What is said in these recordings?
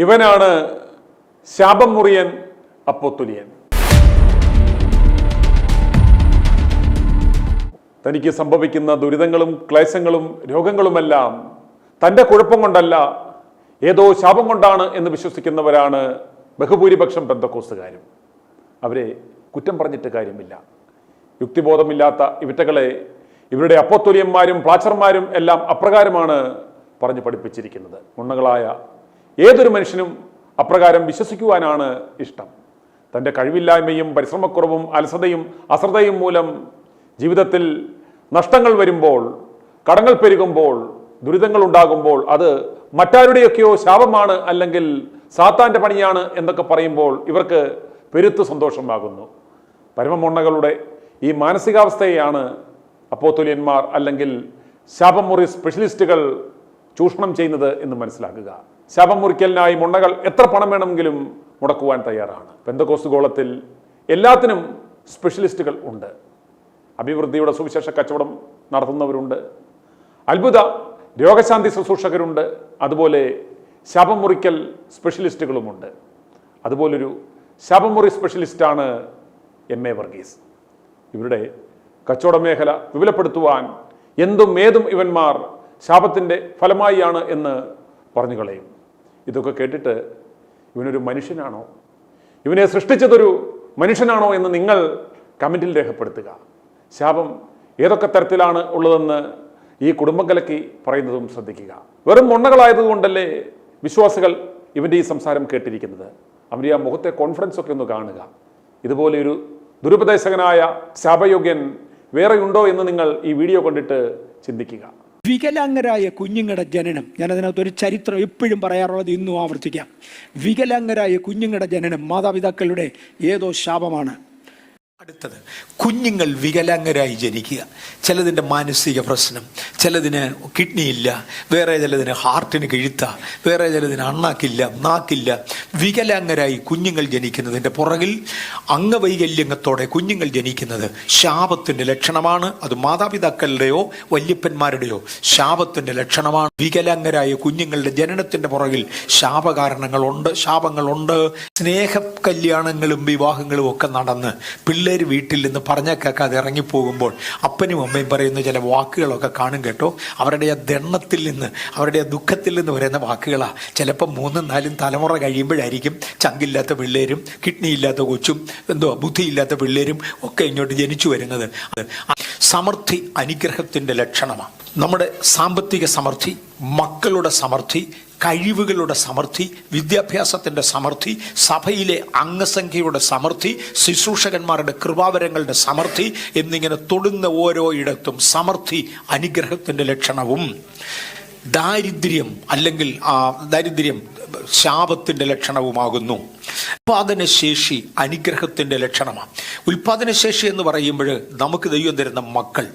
ഇവനാണ് ശാപം മുറിയൻ അപ്പോസ്തലൻ. തനിക്ക് സംഭവിക്കുന്ന ദുരിതങ്ങളും ക്ലേശങ്ങളും രോഗങ്ങളുമെല്ലാം തൻ്റെ കുഴപ്പം കൊണ്ടല്ല, ഏതോ ശാപം കൊണ്ടാണ് എന്ന് വിശ്വസിക്കുന്നവരാണ് ബഹുഭൂരിപക്ഷം പെന്തക്കോസ്തുകാരും. അവരെ കുറ്റം പറഞ്ഞിട്ട് കാര്യമില്ല. യുക്തിബോധമില്ലാത്ത ഇവറ്റകളെ ഇവരുടെ അപ്പോസ്തലന്മാരും പ്ലാച്ചർമാരും എല്ലാം അപ്രകാരമാണ് പറഞ്ഞു പഠിപ്പിച്ചിരിക്കുന്നത്. മുണ്ണകളായ ഏതൊരു മനുഷ്യനും അപ്രകാരം വിശ്വസിക്കുവാനാണ് ഇഷ്ടം. തൻ്റെ കഴിവില്ലായ്മയും പരിശ്രമക്കുറവും അലസതയും അശ്രദ്ധയും മൂലം ജീവിതത്തിൽ നഷ്ടങ്ങൾ വരുമ്പോൾ, കടങ്ങൾ പെരുകുമ്പോൾ, ദുരിതങ്ങൾ ഉണ്ടാകുമ്പോൾ അത് മറ്റാരുടെയൊക്കെയോ ശാപമാണ്, അല്ലെങ്കിൽ സാത്താൻ്റെ പണിയാണ് എന്നൊക്കെ പറയുമ്പോൾ ഇവർക്ക് പെരുത്ത് സന്തോഷമാകുന്നു. പരമമൊണ്ണകളുടെ ഈ മാനസികാവസ്ഥയെയാണ് അപ്പോസ്തലന്മാർ അല്ലെങ്കിൽ ശാപം മുറി സ്പെഷ്യലിസ്റ്റുകൾ ചൂഷണം ചെയ്യുന്നത് എന്ന് മനസ്സിലാക്കുക. ശാപം മുറിക്കലിനായി മുണ്ണകൾ എത്ര പണം വേണമെങ്കിലും മുടക്കുവാൻ തയ്യാറാണ്. പെന്തക്കോസ്ത് ഗോളത്തിൽ എല്ലാത്തിനും സ്പെഷ്യലിസ്റ്റുകൾ ഉണ്ട്. അഭിവൃദ്ധിയുടെ സുവിശേഷ കച്ചവടം നടത്തുന്നവരുണ്ട്, അത്ഭുത രോഗശാന്തി ശുശ്രൂഷകരുണ്ട്, അതുപോലെ ശാപം മുറിക്കൽ സ്പെഷ്യലിസ്റ്റുകളുമുണ്ട്. അതുപോലൊരു ശാപം മുറി സ്പെഷ്യലിസ്റ്റാണ് എം എ വർഗീസ്. ഇവരുടെ കച്ചവട മേഖല വിപുലപ്പെടുത്തുവാൻ എന്തും ഏതും ഇവന്മാർ ശാപത്തിൻ്റെ ഫലമായിയാണ് എന്ന് പറഞ്ഞു കളയും. ഇതൊക്കെ കേട്ടിട്ട് ഇവനൊരു മനുഷ്യനാണോ, ഇവനെ സൃഷ്ടിച്ചതൊരു മനുഷ്യനാണോ എന്ന് നിങ്ങൾ കമൻറ്റിൽ രേഖപ്പെടുത്തുക. ശാപം ഏതൊക്കെ തരത്തിലാണ് ഉള്ളതെന്ന് ഈ കുടുംബം കലക്കി പറയുന്നതും ശ്രദ്ധിക്കുക. വെറും മൊണ്ണകളായതുകൊണ്ടല്ലേ വിശ്വാസികൾ ഇവൻ്റെ ഈ സംസാരം കേട്ടിരിക്കുന്നത്. അവൻ്റെ ആ മുഖത്തെ കോൺഫിഡൻസ് ഒക്കെ ഒന്ന് കാണുക. ഇതുപോലെ ഒരു ദുരുപദേശകനായ ശാപയോഗ്യൻ വേറെയുണ്ടോ എന്ന് നിങ്ങൾ ഈ വീഡിയോ കണ്ടിട്ട് ചിന്തിക്കുക. വികലാംഗരായ കുഞ്ഞുങ്ങളുടെ ജനനം, ഞാനതിനകത്ത് ഒരു ചരിത്രം എപ്പോഴും പറയാറുള്ളത് ഇന്നും ആവർത്തിക്കാം. വികലാംഗരായ കുഞ്ഞുങ്ങളുടെ ജനനം മാതാപിതാക്കളുടെ ഏതോ ശാപമാണ്. അടുത്തത്, കുഞ്ഞുങ്ങൾ വികലാംഗരായി ജനിക്കുക. ചിലതിൻ്റെ മാനസിക പ്രശ്നം, ചിലതിന് കിഡ്നി ഇല്ല, വേറെ ചിലതിന് ഹാർട്ടിന് കിഴുത്ത, വേറെ ചിലതിന് അണ്ണാക്കില്ല, നാക്കില്ല. വികലാംഗരായി കുഞ്ഞുങ്ങൾ ജനിക്കുന്നതിൻ്റെ പുറകിൽ അംഗവൈകല്യത്തോടെ കുഞ്ഞുങ്ങൾ ജനിക്കുന്നത് ശാപത്തിൻ്റെ ലക്ഷണമാണ്. അത് മാതാപിതാക്കളുടെയോ വല്യപ്പന്മാരുടെയോ ശാപത്തിൻ്റെ ലക്ഷണമാണ്. വികലാംഗരായ കുഞ്ഞുങ്ങളുടെ ജനനത്തിൻ്റെ പുറകിൽ ശാപകാരണങ്ങളുണ്ട്, ശാപങ്ങളുണ്ട്. സ്നേഹ കല്യാണങ്ങളും വിവാഹങ്ങളും ഒക്കെ നടന്ന് പിള്ളേർ വീട്ടിൽ നിന്ന് പറഞ്ഞാൽ കേൾക്കാതെ ഇറങ്ങിപ്പോകുമ്പോൾ അപ്പനും അമ്മയും പറയുന്ന ചില വാക്കുകളൊക്കെ കാണും കേട്ടോ. അവരുടെ ആ ദണ്ണത്തിൽ നിന്ന്, അവരുടെ ആ ദുഃഖത്തിൽ നിന്ന് വരുന്ന വാക്കുകളാണ്. ചിലപ്പോൾ 3-4 തലമുറ കഴിയുമ്പോഴായിരിക്കും ചങ്കില്ലാത്ത പിള്ളേരും കിഡ്നി ഇല്ലാത്ത കൊച്ചും ബുദ്ധിയില്ലാത്ത പിള്ളേരും ഒക്കെ ഇങ്ങോട്ട് ജനിച്ചു വരുന്നത്. സമൃദ്ധി അനുഗ്രഹത്തിൻ്റെ ലക്ഷണമാണ്. നമ്മുടെ സാമ്പത്തിക സമൃദ്ധി, മക്കളുടെ സമൃദ്ധി, കഴിവുകളുടെ സമൃദ്ധി, വിദ്യാഭ്യാസത്തിൻ്റെ സമൃദ്ധി, സഭയിലെ അംഗസംഖ്യയുടെ സമൃദ്ധി, ശുശ്രൂഷകന്മാരുടെ കൃപാവരങ്ങളുടെ സമൃദ്ധി എന്നിങ്ങനെ തൊടുന്ന ഓരോ ഇടത്തും സമൃദ്ധി അനുഗ്രഹത്തിൻ്റെ ലക്ഷണവും, ദാരിദ്ര്യം അല്ലെങ്കിൽ ദാരിദ്ര്യം ശാപത്തിൻ്റെ ലക്ഷണവുമാകുന്നു. ഉൽപാദനശേഷി അനുഗ്രഹത്തിൻ്റെ ലക്ഷണമാണ്. ഉൽപാദനശേഷി എന്ന് പറയുമ്പോൾ നമുക്ക് ദൈവം തരുന്ന മക്കൾ,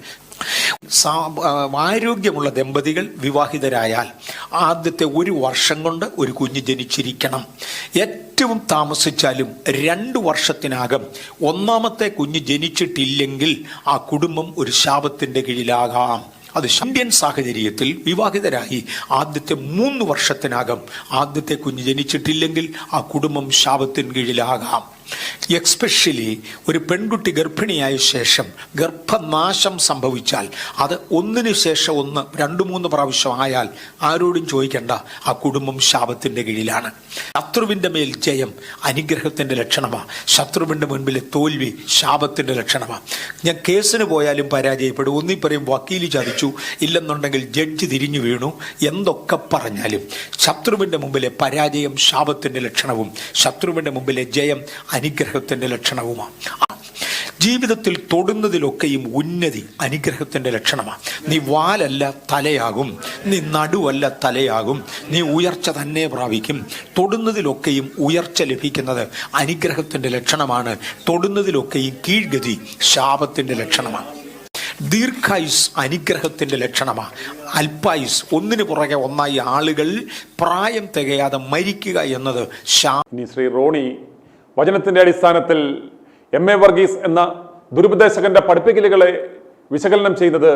ആരോഗ്യമുള്ള ദമ്പതികൾ വിവാഹിതരായാൽ ആദ്യത്തെ 1 വർഷം കൊണ്ട് ഒരു കുഞ്ഞ് ജനിച്ചിരിക്കണം. ഏറ്റവും താമസിച്ചാലും 2 വർഷത്തിനകം 1ാമത്തെ കുഞ്ഞ് ജനിച്ചിട്ടില്ലെങ്കിൽ ആ കുടുംബം ഒരു ശാപത്തിൻ്റെ കീഴിലാകാം. അത് ഇന്ത്യൻ സാഹചര്യത്തിൽ വിവാഹിതരായി ആദ്യത്തെ 3 വർഷത്തിനകം ആദ്യത്തെ കുഞ്ഞ് ജനിച്ചിട്ടില്ലെങ്കിൽ ആ കുടുംബം ശാപത്തിന് കീഴിലാകാം. എക്സ്പെഷ്യലി ഒരു പെൺകുട്ടി ഗർഭിണിയായ ശേഷം ഗർഭനാശം സംഭവിച്ചാൽ അത് ഒന്നിനു ശേഷം 2-3 പ്രാവശ്യം ആയാൽ ആരോടും ചോദിക്കേണ്ട, ആ കുടുംബം ശാപത്തിൻ്റെ കീഴിലാണ്. ശത്രുവിൻ്റെ മേൽ ജയം അനുഗ്രഹത്തിൻ്റെ ലക്ഷണമാണ്. ശത്രുവിൻ്റെ മുൻപിലെ തോൽവി ശാപത്തിൻ്റെ ലക്ഷണമാണ്. ഞാൻ കേസിന് പോയാലും പരാജയപ്പെടും. ഒന്നി പറയും വക്കീല് ചതിച്ചു, ഇല്ലെന്നുണ്ടെങ്കിൽ ജഡ്ജി തിരിഞ്ഞു വീണു. എന്തൊക്കെ പറഞ്ഞാലും ശത്രുവിൻ്റെ മുമ്പിലെ പരാജയം ശാപത്തിൻ്റെ ലക്ഷണവും ശത്രുവിൻ്റെ മുമ്പിലെ ജയം അനുഗ്രഹത്തിൻ്റെ ലക്ഷണവുമാണ്. ജീവിതത്തിൽ തൊടുന്നതിലൊക്കെയും ഉന്നതി അനുഗ്രഹത്തിൻ്റെ ലക്ഷണമാണ്. നീ വാലല്ല തലയാകും, നീ നടുവല്ല തലയാകും, നീ ഉയർച്ച തന്നെ പ്രാപിക്കും. തൊടുന്നതിലൊക്കെയും ഉയർച്ച ലഭിക്കുന്നത് അനുഗ്രഹത്തിൻ്റെ ലക്ഷണമാണ്. തൊടുന്നതിലൊക്കെയും കീഴ്ഗതി ശാപത്തിൻ്റെ ലക്ഷണമാണ്. ദീർഘായുസ് അനുഗ്രഹത്തിൻ്റെ ലക്ഷണമാണ്. അല്പായുസ്, ഒന്നിനു പുറകെ ഒന്നായി ആളുകൾ പ്രായം തികയാതെ മരിക്കുക എന്നത് ശ്രീ റോണി വചനത്തിൻ്റെ അടിസ്ഥാനത്തിൽ എം എ വർഗീസ് എന്ന ദുരുപദേശകന്റെ പഠിപ്പിക്കലുകളെ വിശകലനം ചെയ്യുന്നത്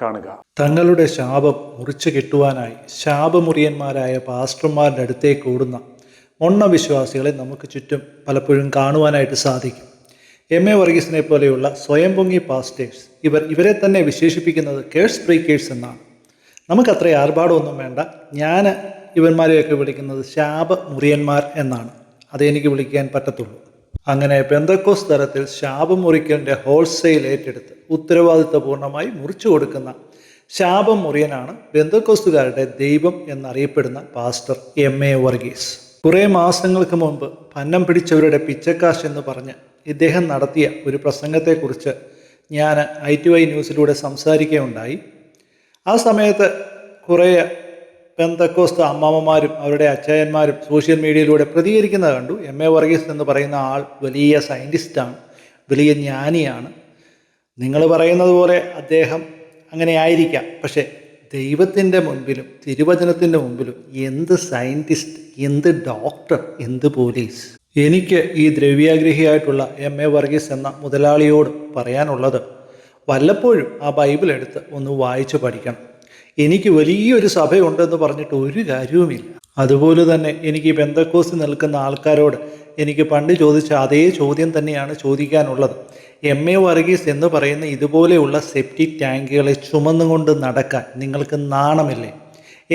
കാണുക. തങ്ങളുടെ ശാപം മുറിച്ചു കിട്ടുവാനായി ശാപമുറിയന്മാരായ പാസ്റ്റർമാരുടെ അടുത്തേക്ക് ഓടുന്ന വിശ്വാസികളെ നമുക്ക് ചുറ്റും പലപ്പോഴും കാണുവാനായിട്ട് സാധിക്കും. എം എ വർഗീസിനെ പോലെയുള്ള സ്വയം പൊങ്ങി പാസ്റ്റേഴ്സ് ഇവരെ തന്നെ വിശേഷിപ്പിക്കുന്നത് കേഴ്സ് ബ്രേക്കേഴ്സ് എന്നാണ്. നമുക്കത്ര ആർഭാടമൊന്നും വേണ്ട. ഞാൻ ഇവന്മാരെയൊക്കെ വിളിക്കുന്നത് ശാപമുറിയന്മാർ എന്നാണ്. അതെനിക്ക് വിളിക്കാൻ പറ്റത്തുള്ളൂ. അങ്ങനെ പെന്തക്കോസ് തലത്തിൽ ശാപമുറിക്കലിൻ്റെ ഹോൾസെയിൽ ഏറ്റെടുത്ത് ഉത്തരവാദിത്വപൂർണ്ണമായി മുറിച്ചു കൊടുക്കുന്ന ശാപം മുറിയനാണ് പെന്തക്കോസ്തുകാരുടെ ദൈവം എന്നറിയപ്പെടുന്ന പാസ്റ്റർ എം എ വർഗീസ്. കുറേ മാസങ്ങൾക്ക് മുമ്പ് പന്നം പിടിച്ചവരുടെ പിച്ചക്കാശ് എന്ന് പറഞ്ഞ് ഇദ്ദേഹം നടത്തിയ ഒരു പ്രസംഗത്തെക്കുറിച്ച് ഞാൻ ITY ന്യൂസിലൂടെ സംസാരിക്കുകയുണ്ടായി. ആ സമയത്ത് കുറേ പെന്തക്കോസ്ത് അമ്മാമ്മമാരും അവരുടെ അച്ചായന്മാരും സോഷ്യൽ മീഡിയയിലൂടെ പ്രതികരിക്കുന്നത് കണ്ടു. എം എ വർഗീസ് എന്ന് പറയുന്ന ആൾ വലിയ സയൻറ്റിസ്റ്റാണ്, വലിയ ജ്ഞാനിയാണ്. നിങ്ങൾ പറയുന്നത് പോലെ അദ്ദേഹം അങ്ങനെ ആയിരിക്കാം. പക്ഷേ ദൈവത്തിൻ്റെ മുൻപിലും തിരുവചനത്തിൻ്റെ മുൻപിലും എന്ത് സയൻറ്റിസ്റ്റ്, എന്ത് ഡോക്ടർ, എന്ത് പോലീസ്? എനിക്ക് ഈ ദ്രവ്യാഗ്രഹിയായിട്ടുള്ള എം എ വർഗീസ് എന്ന മുതലാളിയോട് പറയാനുള്ളത്, വല്ലപ്പോഴും ആ ബൈബിൾ എടുത്ത് ഒന്ന് വായിച്ച് പഠിക്കണം. എനിക്ക് വലിയൊരു സഭയുണ്ടെന്ന് പറഞ്ഞിട്ട് ഒരു കാര്യവുമില്ല. അതുപോലെ തന്നെ എനിക്ക് പെന്തക്കോസ്തിൽ നിൽക്കുന്ന ആൾക്കാരോട് എനിക്ക് പണ്ട് ചോദിച്ച അതേ ചോദ്യം തന്നെയാണ് ചോദിക്കാനുള്ളത്. എം എ വർഗീസ് എന്ന് പറയുന്ന ഇതുപോലെയുള്ള സെപ്റ്റിക് ടാങ്കുകളെ ചുമന്നുകൊണ്ട് നടക്കാൻ നിങ്ങൾക്ക് നാണമില്ലേ?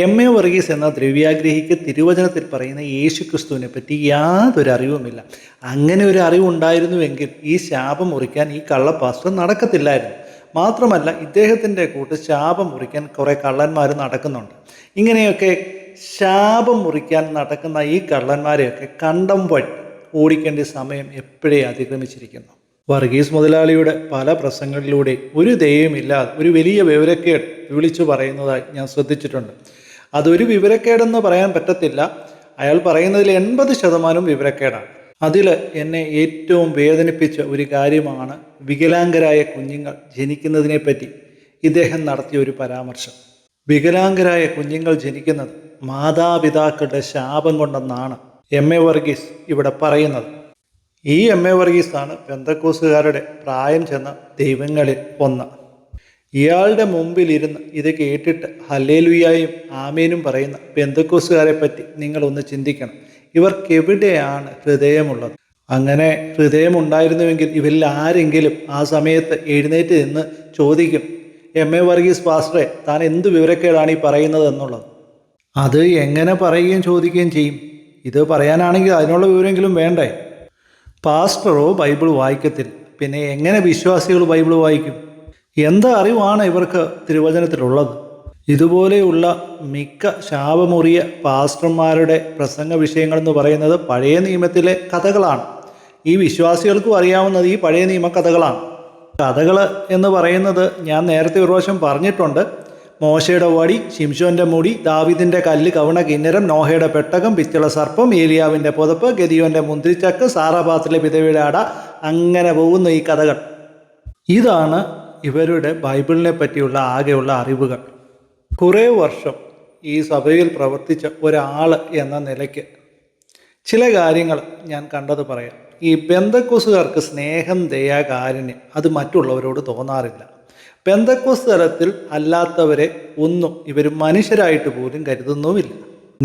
എം എ വർഗീസ് എന്ന ദ്രവ്യാഗ്രഹിക്ക് തിരുവചനത്തിൽ പറയുന്ന യേശു ക്രിസ്തുവിനെ പറ്റി യാതൊരു അറിവുമില്ല. അങ്ങനെ ഒരു അറിവുണ്ടായിരുന്നുവെങ്കിൽ ഈ ശാപം മുറിക്കാൻ ഈ കള്ളപ്പാസ്റ്റർ നടക്കത്തില്ലായിരുന്നു. മാത്രമല്ല, ഇദ്ദേഹത്തിൻ്റെ കൂട്ട് ശാപം മുറിക്കാൻ കുറേ കള്ളന്മാർ നടക്കുന്നുണ്ട്. ഇങ്ങനെയൊക്കെ ശാപം മുറിക്കാൻ നടക്കുന്ന ഈ കള്ളന്മാരെയൊക്കെ കണ്ടം വഴി ഓടിക്കേണ്ട സമയം എപ്പോഴേ അതിക്രമിച്ചിരിക്കുന്നു. വർഗീസ് മുതലാളിയുടെ പല പ്രസംഗങ്ങളിലൂടെ ഒരു ദയവുമില്ലാതെ ഒരു വലിയ വിവരക്കേട് വിളിച്ചു പറയുന്നതായി ഞാൻ ശ്രദ്ധിച്ചിട്ടുണ്ട്. അതൊരു വിവരക്കേടെന്ന് പറയാൻ പറ്റത്തില്ല. അയാൾ പറയുന്നതിൽ 80% വിവരക്കേടാണ്. അതിൽ എന്നെ ഏറ്റവും വേദനിപ്പിച്ച ഒരു കാര്യമാണ് വികലാംഗരായ കുഞ്ഞുങ്ങൾ ജനിക്കുന്നതിനെപ്പറ്റി ഇദ്ദേഹം നടത്തിയ ഒരു പരാമർശം. വികലാംഗരായ കുഞ്ഞുങ്ങൾ ജനിക്കുന്നത് മാതാപിതാക്കളുടെ ശാപം കൊണ്ടെന്നാണ് എം എ വർഗീസ് ഇവിടെ പറയുന്നത്. ഈ എം എ വർഗീസാണ് പെന്തക്കോസുകാരുടെ പ്രായം ചെന്ന ദൈവങ്ങളിൽ ഒന്ന്. ഇയാളുടെ മുമ്പിലിരുന്ന് ഇത് കേട്ടിട്ട് ഹല്ലേലൂയായും ആമേനും പറയുന്ന പെന്തക്കോസുകാരെ പറ്റി നിങ്ങളൊന്ന് ചിന്തിക്കണം. ഇവർക്കെവിടെയാണ് ഹൃദയമുള്ളത്? അങ്ങനെ ഹൃദയമുണ്ടായിരുന്നുവെങ്കിൽ ഇവരിൽ ആരെങ്കിലും ആ സമയത്ത് എഴുന്നേറ്റ് നിന്ന് ചോദിക്കും, എം എ വർഗീസ് പാസ്റ്ററെ, താൻ എന്ത് വിവരക്കേടാണ് ഈ പറയുന്നത് എന്നുള്ളത്. അത് എങ്ങനെ പറയുകയും ചോദിക്കുകയും ചെയ്യും? ഇത് പറയാനാണെങ്കിൽ അതിനുള്ള വിവരമെങ്കിലും വേണ്ടേ? പാസ്റ്ററോ ബൈബിൾ വായിക്കത്തില്ല, പിന്നെ എങ്ങനെ വിശ്വാസികൾ ബൈബിൾ വായിക്കും? എന്ത് അറിവാണ് ഇവർക്ക് തിരുവചനത്തിലുള്ളത്? ഇതുപോലെയുള്ള മിക്ക ശാപമുറിയ പാസ്റ്റർമാരുടെ പ്രസംഗ വിഷയങ്ങളെന്ന് പറയുന്നത് പഴയ നിയമത്തിലെ കഥകളാണ്. ഈ വിശ്വാസികൾക്കും അറിയാവുന്നത് ഈ പഴയ നിയമ കഥകളാണ്. കഥകൾ എന്ന് പറയുന്നത് ഞാൻ നേരത്തെ ഒരു പ്രാവശ്യം പറഞ്ഞിട്ടുണ്ട്. മോശയുടെ വടി, ശിംശോൻ്റെ മുടി, ദാവീദിൻ്റെ കല്ല്, കവണ കിന്നരം, നോഹയുടെ പെട്ടകം, പിച്ചള സർപ്പം, ഏലിയാവിൻ്റെ പുതപ്പ്, ഗദിയോൻ്റെ മുന്തിരിച്ചക്ക്, സാറാപാത്തിലെ വിധവയുടെ അട, അങ്ങനെ പോകുന്നു ഈ കഥകൾ. ഇതാണ് ഇവരുടെ ബൈബിളിനെ പറ്റിയുള്ള ആകെയുള്ള അറിവുകൾ. കുറേ വർഷം ഈ സഭയിൽ പ്രവർത്തിച്ച ഒരാൾ എന്ന നിലയ്ക്ക് ചില കാര്യങ്ങൾ ഞാൻ കണ്ടത് പറയാം. ഈ പെന്തക്കോസുകാർക്ക് സ്നേഹം, ദയ, കാരുണ്യം അത് മറ്റുള്ളവരോട് തോന്നാറില്ല. പെന്തക്കോസ് തലത്തിൽ അല്ലാത്തവരെ ഒന്നും ഇവർ മനുഷ്യരായിട്ട് പോലും കരുതുന്നുമില്ല.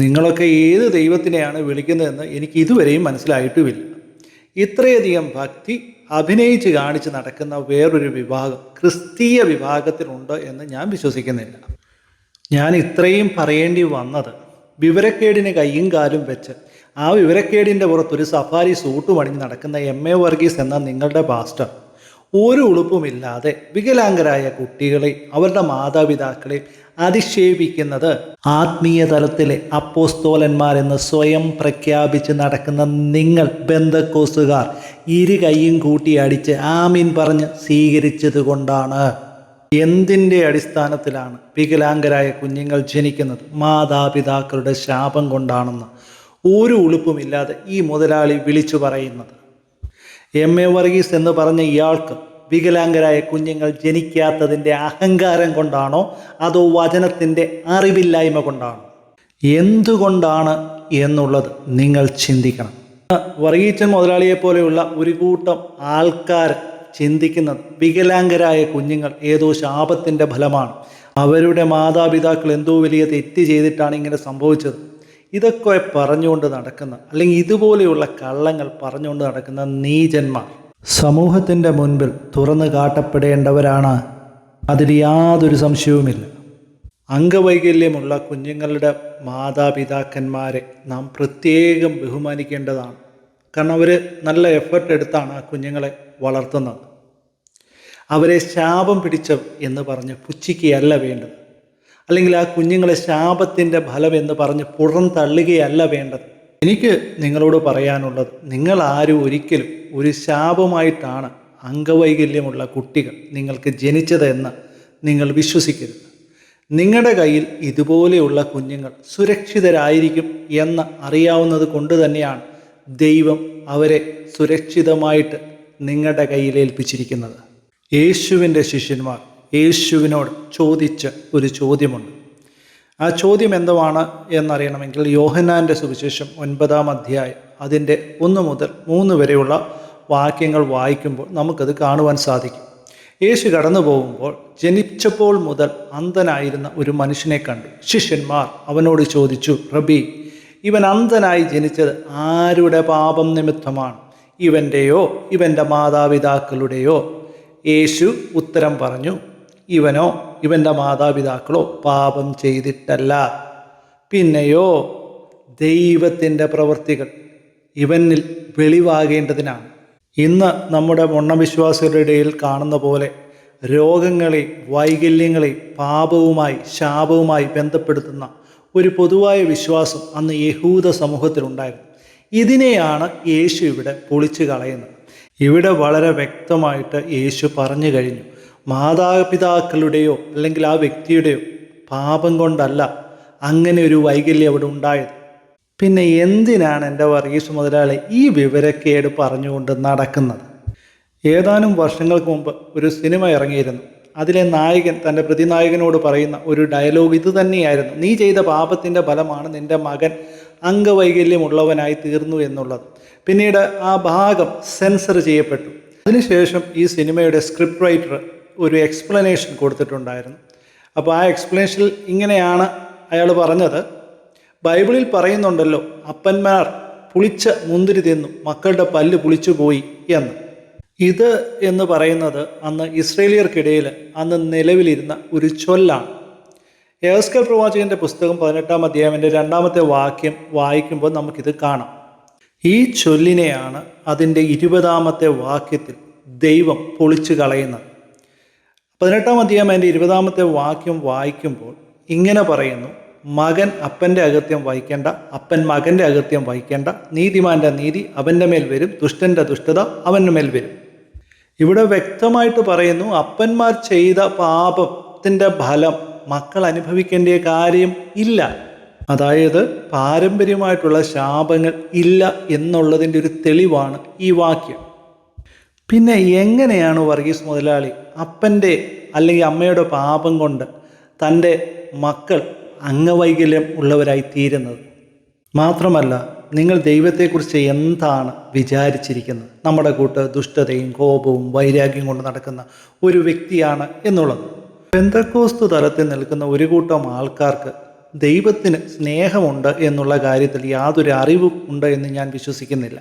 നിങ്ങളൊക്കെ ഏത് ദൈവത്തിനെയാണ് വിളിക്കുന്നതെന്ന് എനിക്ക് ഇതുവരെയും മനസ്സിലായിട്ടുമില്ല. ഇത്രയധികം ഭക്തി അഭിനയിച്ച് കാണിച്ച് നടക്കുന്ന വേറൊരു വിഭാഗം ക്രിസ്തീയ വിഭാഗത്തിലുണ്ട് എന്ന് ഞാൻ വിശ്വസിക്കുന്നില്ല. ഞാൻ ഇത്രയും പറയേണ്ടി വന്നത് വിവരക്കേടിന് കയ്യും കാലും വെച്ച് ആ വിവരക്കേടിൻ്റെ പുറത്തൊരു സഫാരി സൂട്ട് പണിഞ്ഞ് നടക്കുന്ന എം എ വർഗീസ് എന്ന നിങ്ങളുടെ പാസ്റ്റർ ഒരു ഉളുപ്പുമില്ലാതെ വികലാംഗരായ കുട്ടികളെ, അവരുടെ മാതാപിതാക്കളെ അധിക്ഷേപിക്കുന്നത് ആത്മീയ തലത്തിലെ അപ്പോസ്തോലന്മാരെന്ന് സ്വയം പ്രഖ്യാപിച്ച് നടക്കുന്ന നിങ്ങൾ പെന്തക്കോസ്തുകാർ ഇരു കൈയും കൂട്ടി അടിച്ച് ആമീൻ പറഞ്ഞ് സ്വീകരിച്ചത് കൊണ്ടാണ്. എന്തിൻ്റെ അടിസ്ഥാനത്തിലാണ് വികലാംഗരായ കുഞ്ഞുങ്ങൾ ജനിക്കുന്നത്? മാതാപിതാക്കളുടെ ശാപം കൊണ്ടാണെന്ന് ഒരു ഉളുപ്പുമില്ലാതെ ഈ മുതലാളി വിളിച്ചു പറയുന്നത്. എം എ വർഗീസ് എന്ന് പറഞ്ഞ ഇയാൾക്ക് വികലാംഗരായ കുഞ്ഞുങ്ങൾ ജനിക്കാത്തതിൻ്റെ അഹങ്കാരം കൊണ്ടാണോ അതോ വചനത്തിൻ്റെ അറിവില്ലായ്മ കൊണ്ടാണോ? എന്തുകൊണ്ടാണ് എന്നുള്ളത് നിങ്ങൾ ചിന്തിക്കണം. വർഗീച്ചൻ മുതലാളിയെപ്പോലെയുള്ള ഒരു കൂട്ടം ആൾക്കാർ ചിന്തിക്കുന്നത് വികലാംഗരായ കുഞ്ഞുങ്ങൾ ഏതോ ശാപത്തിൻ്റെ ഫലമാണ്, അവരുടെ മാതാപിതാക്കൾ എന്തോ വലിയ തെറ്റ് ചെയ്തിട്ടാണ് ഇങ്ങനെ സംഭവിച്ചത്. ഇതൊക്കെ പറഞ്ഞുകൊണ്ട് നടക്കുന്ന, അല്ലെങ്കിൽ ഇതുപോലെയുള്ള കള്ളങ്ങൾ പറഞ്ഞുകൊണ്ട് നടക്കുന്ന നീചന്മാർ സമൂഹത്തിൻ്റെ മുൻപിൽ തുറന്നു കാട്ടപ്പെടേണ്ടവരാണ്. അതിൽ യാതൊരു സംശയവുമില്ല. അംഗവൈകല്യമുള്ള കുഞ്ഞുങ്ങളുടെ മാതാപിതാക്കന്മാരെ നാം പ്രത്യേകം ബഹുമാനിക്കേണ്ടതാണ്. കാരണം അവർ നല്ല എഫർട്ട് എടുത്താണ് ആ കുഞ്ഞുങ്ങളെ വളർത്തുന്നത്. അവരെ ശാപം പിടിച്ചവർ എന്ന് പറഞ്ഞ് പുച്ഛിക്കുകയല്ല വേണ്ടത്, അല്ലെങ്കിൽ ആ കുഞ്ഞുങ്ങളെ ശാപത്തിൻ്റെ ഫലം എന്ന് പറഞ്ഞ് പുറന്തള്ളുകയല്ല വേണ്ടത്. എനിക്ക് നിങ്ങളോട് പറയാനുള്ളത്, നിങ്ങളാരും ഒരിക്കലും ഒരു ശാപമായിട്ടാണ് അംഗവൈകല്യമുള്ള കുട്ടികൾ നിങ്ങൾക്ക് ജനിച്ചതെന്ന് നിങ്ങൾ വിശ്വസിക്കരുത്. നിങ്ങളുടെ കയ്യിൽ ഇതുപോലെയുള്ള കുഞ്ഞുങ്ങൾ സുരക്ഷിതരായിരിക്കും എന്ന് അറിയാവുന്നത് കൊണ്ട് തന്നെയാണ് ദൈവം അവരെ സുരക്ഷിതമായിട്ട് നിങ്ങളുടെ കയ്യിൽ ഏൽപ്പിച്ചിരിക്കുന്നത്. യേശുവിൻ്റെ ശിഷ്യന്മാർ യേശുവിനോട് ചോദിച്ച ഒരു ചോദ്യമുണ്ട്. ആ ചോദ്യം എന്തുവാണ് എന്നറിയണമെങ്കിൽ യോഹന്നാൻ്റെ സുവിശേഷം 9-ാം അധ്യായം അതിൻ്റെ 1 മുതൽ 3 വരെയുള്ള വാക്യങ്ങൾ വായിക്കുമ്പോൾ നമുക്കത് കാണുവാൻ സാധിക്കും. യേശു കടന്നു പോകുമ്പോൾ ജനിച്ചപ്പോൾ മുതൽ അന്ധനായിരുന്ന ഒരു മനുഷ്യനെ കണ്ടു. ശിഷ്യന്മാർ അവനോട് ചോദിച്ചു, റബി, ഇവൻ അന്ധനായി ജനിച്ചത് ആരുടെ പാപം നിമിത്തമാണ്? ഇവൻ്റെയോ ഇവൻ്റെ മാതാപിതാക്കളുടെയോ? യേശു ഉത്തരം പറഞ്ഞു, ഇവനോ ഇവൻ്റെ മാതാപിതാക്കളോ പാപം ചെയ്തിട്ടല്ല, പിന്നെയോ ദൈവത്തിൻ്റെ പ്രവൃത്തികൾ ഇവനിൽ വെളിവാകേണ്ടതിനാണ്. ഇന്ന് നമ്മുടെ മൊണ്ണവിശ്വാസികളുടെ ഇടയിൽ കാണുന്ന പോലെ രോഗങ്ങളെയും വൈകല്യങ്ങളെയും പാപവുമായി ശാപവുമായി ബന്ധപ്പെടുത്തുന്ന ഒരു പൊതുവായ വിശ്വാസം അന്ന് യഹൂദ സമൂഹത്തിലുണ്ടായിരുന്നു. ഇതിനെയാണ് യേശു ഇവിടെ പൊളിച്ചു കളയുന്നത്. ഇവിടെ വളരെ വ്യക്തമായിട്ട് യേശു പറഞ്ഞു കഴിഞ്ഞു, മാതാപിതാക്കളുടെയോ അല്ലെങ്കിൽ ആ വ്യക്തിയുടെയോ പാപം കൊണ്ടല്ല അങ്ങനെ ഒരു വൈകല്യം അവിടെ ഉണ്ടായത്. പിന്നെ എന്തിനാണ് എൻ്റെ വർഗീസ് മുതലാളി ഈ വിവരക്കേട് പറഞ്ഞുകൊണ്ട് നടക്കുന്നത്? ഏതാനും വർഷങ്ങൾക്ക് മുമ്പ് ഒരു സിനിമ ഇറങ്ങിയിരുന്നു. അതിലെ നായകൻ തൻ്റെ പ്രതിനായകനോട് പറയുന്ന ഒരു ഡയലോഗ് ഇത് തന്നെയായിരുന്നു, നീ ചെയ്ത പാപത്തിൻ്റെ ഫലമാണ് നിൻ്റെ മകൻ അംഗവൈകല്യമുള്ളവനായി തീർന്നു എന്നുള്ളത്. പിന്നീട് ആ ഭാഗം സെൻസർ ചെയ്യപ്പെട്ടു. അതിനുശേഷം ഈ സിനിമയുടെ സ്ക്രിപ്റ്റ് റൈറ്റർ ഒരു എക്സ്പ്ലനേഷൻ കൊടുത്തിട്ടുണ്ടായിരുന്നു. അപ്പോൾ ആ എക്സ്പ്ലനേഷനിൽ ഇങ്ങനെയാണ് അയാൾ പറഞ്ഞത്, ബൈബിളിൽ പറയുന്നുണ്ടല്ലോ, അപ്പന്മാർ പുളിച്ച മുന്തിരി തിന്നു മക്കളുടെ പല്ല് പുളിച്ചു പോയി എന്ന്. ഇത് എന്ന് പറയുന്നത് അന്ന് ഇസ്രേലിയർക്കിടയിൽ അന്ന് നിലവിലിരുന്ന ഒരു ചൊല്ലാണ്. യെഹെസ്കേൽ പ്രവാചകന്റെ പുസ്തകം 18-ാം അധ്യായത്തിൻ്റെ 2-ാമത്തെ വാക്യം വായിക്കുമ്പോൾ നമുക്കിത് കാണാം. ഈ ചൊല്ലിനെയാണ് അതിൻ്റെ 20-ാമത്തെ വാക്യത്തിൽ ദൈവം പൊളിച്ചു കളയുന്നത്. 18-ാം അധ്യായം അതിൻ്റെ 20-ാമത്തെ വാക്യം വായിക്കുമ്പോൾ ഇങ്ങനെ പറയുന്നു, മകൻ അപ്പൻ്റെ അകൃത്യം വഹിക്കേണ്ട, അപ്പൻ മകൻ്റെ അകൃത്യം വഹിക്കേണ്ട, നീതിമാൻ്റെ നീതി അവൻ്റെ മേൽ വരും, ദുഷ്ടൻ്റെ ദുഷ്ടത അവൻ്റെ മേൽ വരും. ഇവിടെ വ്യക്തമായിട്ട് പറയുന്നു, അപ്പന്മാർ ചെയ്ത പാപത്തിൻ്റെ ഫലം മക്കൾ അനുഭവിക്കേണ്ട കാര്യം ഇല്ല. അതായത് പാരമ്പര്യമായിട്ടുള്ള ശാപങ്ങൾ ഇല്ല എന്നുള്ളതിൻ്റെ ഒരു തെളിവാണ് ഈ വാക്യം. പിന്നെ എങ്ങനെയാണ് വർഗീസ് മുതലാളി അപ്പൻ്റെ അല്ലെങ്കിൽ അമ്മയുടെ പാപം കൊണ്ട് തൻ്റെ മക്കൾ അംഗവൈകല്യം ഉള്ളവരായി തീരുന്നത്? മാത്രമല്ല, നിങ്ങൾ ദൈവത്തെക്കുറിച്ച് എന്താണ് വിചാരിച്ചിരിക്കുന്നത്? നമ്മുടെ കൂട്ട് ദുഷ്ടതയും കോപവും വൈരാഗ്യം കൊണ്ട് നടക്കുന്ന ഒരു വ്യക്തിയാണ് എന്നുള്ളത്. പെന്തക്കോസ്തു തലത്തിൽ നിൽക്കുന്ന ഒരു കൂട്ടം ആൾക്കാർക്ക് ദൈവത്തിന് സ്നേഹമുണ്ട് എന്നുള്ള കാര്യത്തിൽ യാതൊരു അറിവും ഉണ്ട് എന്ന് ഞാൻ വിശ്വസിക്കുന്നില്ല.